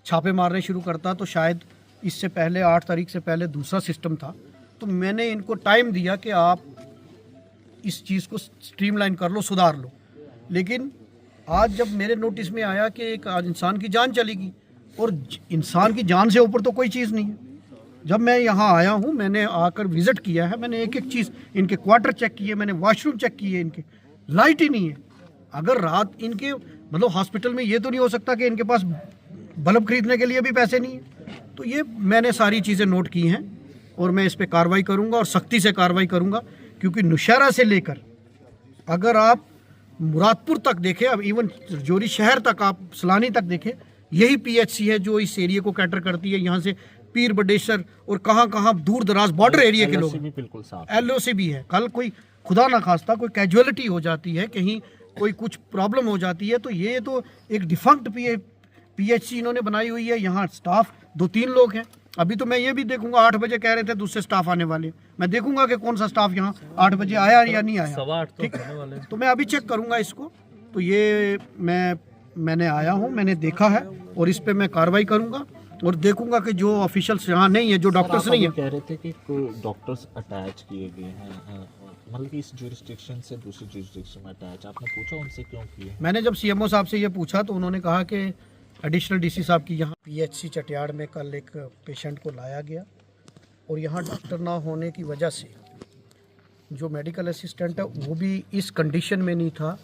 छापे मारने शुरू करता तो शायद इससे पहले 8 तारीख से पहले दूसरा सिस्टम था। तो मैंने इनको टाइम दिया कि आप इस चीज़ को स्ट्रीमलाइन कर लो, सुधार लो। लेकिन आज जब मेरे नोटिस में आया कि एक इंसान की जान चलेगी, और इंसान की जान से ऊपर तो कोई चीज़ नहीं है। जब मैं यहाँ आया हूँ, मैंने आकर विज़िट किया है, मैंने एक एक चीज़, इनके क्वार्टर चेक किए, मैंने वॉशरूम चेक किए, इनके लाइट ही नहीं है। अगर रात इनके मतलब हॉस्पिटल में ये तो नहीं हो सकता कि इनके पास बल्ब खरीदने के लिए भी पैसे नहीं है। तो ये मैंने सारी चीज़ें नोट की हैं और मैं इस पर कार्रवाई करूँगा और सख्ती से कार्रवाई करूँगा, क्योंकि नौशहरा से लेकर अगर आप मुरादपुर तक देखें, अब इवन रजौरी शहर तक, आप सलानी तक देखें, यही पीएचसी है जो इस एरिया को कैटर करती है। यहाँ से पीर बडेसर और कहाँ दूर दराज बॉर्डर एरिया के लोग, बिल्कुल साफ एलओसी भी है। कल कोई खुदा ना खास्ता कोई कैजुअलिटी हो जाती है, कहीं कोई कुछ प्रॉब्लम हो जाती है, तो ये तो एक डिफंक्ट पीएचसी इन्होंने बनाई हुई है। यहाँ स्टाफ 2-3 लोग हैं। अभी तो मैं ये भी देखूंगा, 8 बजे कह रहे थे दूसरे स्टाफ आने वाले, मैं देखूंगा कि कौन सा स्टाफ यहाँ 8 बजे आया या नहीं आया। 8:15 ठीक है, तो मैं अभी चेक करूंगा इसको। तो ये मैंने आया हूँ, मैंने देखा है और इस पे मैं कार्रवाई करूंगा और देखूंगा कि जो ऑफिशियल्स यहाँ नहीं है, जो डॉक्टर्स नहीं है। कह रहे थे कि डॉक्टर्स अटैच किए गए हैं, मतलब कि इस जुरिस्डिक्शन से दूसरी जुरिस्डिक्शन में अटैच, आपने पूछा उनसे क्यों किए? मैंने जब सीएमओ साहब से ये पूछा तो उन्होंने कहा कि एडिशनल डीसी साहब की यहाँ पीएचसी चटियाड़ में कल एक पेशेंट को लाया गया और यहाँ डॉक्टर ना होने की वजह से जो मेडिकल असिस्टेंट है वो भी इस कंडीशन में नहीं था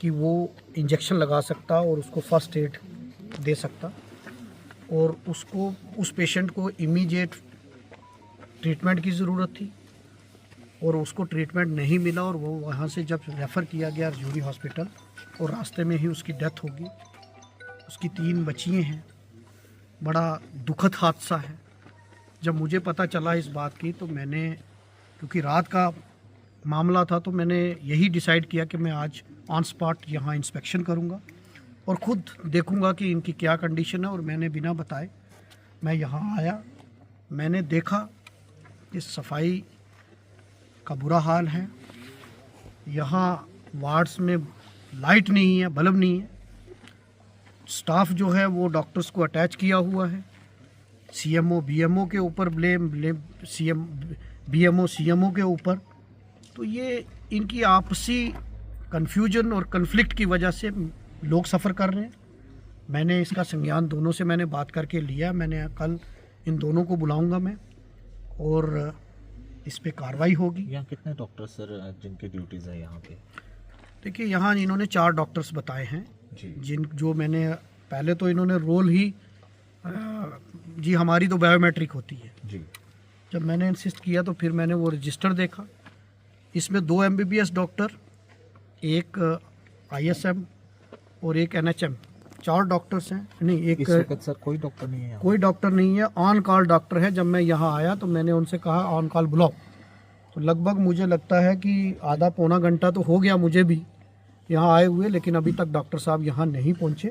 कि वो इंजेक्शन लगा सकता और उसको फर्स्ट एड दे सकता, और उसको उस पेशेंट को इमीडिएट ट्रीटमेंट की ज़रूरत थी और उसको ट्रीटमेंट नहीं मिला और वो वहाँ से जब रेफ़र किया गया रजौरी हॉस्पिटल और रास्ते में ही उसकी डेथ हो गई। उसकी 3 बच्चियाँ हैं। बड़ा दुखद हादसा है। जब मुझे पता चला इस बात की तो मैंने, क्योंकि रात का मामला था, तो मैंने यही डिसाइड किया कि मैं आज ऑन स्पॉट यहाँ इंस्पेक्शन करूँगा और ख़ुद देखूँगा कि इनकी क्या कंडीशन है। और मैंने बिना बताए मैं यहाँ आया, मैंने देखा कि सफाई का बुरा हाल है। यहाँ वार्ड्स में लाइट नहीं है, बल्ब नहीं है। स्टाफ जो है वो डॉक्टर्स को अटैच किया हुआ है। सीएमओ बीएमओ के ऊपर ब्लेम बीएमओ सीएमओ के ऊपर। तो ये इनकी आपसी कन्फ्यूजन और कन्फ्लिक्ट की वजह से लोग सफ़र कर रहे हैं। मैंने इसका संज्ञान दोनों से मैंने बात करके लिया। मैंने कल इन दोनों को बुलाऊंगा मैं और इस पे कार्रवाई होगी। यहाँ कितने डॉक्टर सर जिनकी ड्यूटीज़ है यहाँ पे? देखिए, यहाँ इन्होंने 4 डॉक्टर्स बताए हैं जी। जो मैंने पहले तो इन्होंने रोल ही जी हमारी तो बायोमेट्रिक होती है जी। जब मैंने इंसिस्ट किया तो फिर मैंने वो रजिस्टर देखा। इसमें 2 MBBS डॉक्टर, एक ISM और एक NHM, 4 डॉक्टर्स हैं। नहीं, एक इस वक्त सर कोई डॉक्टर नहीं है यहाँ? कोई डॉक्टर नहीं है, ऑन कॉल डॉक्टर है। जब मैं यहाँ आया तो मैंने उनसे कहा ऑन कॉल बुलाओ, तो लगभग मुझे लगता है कि आधा पौना घंटा तो हो गया मुझे भी यहाँ आए हुए, लेकिन अभी तक डॉक्टर साहब यहाँ नहीं पहुँचे।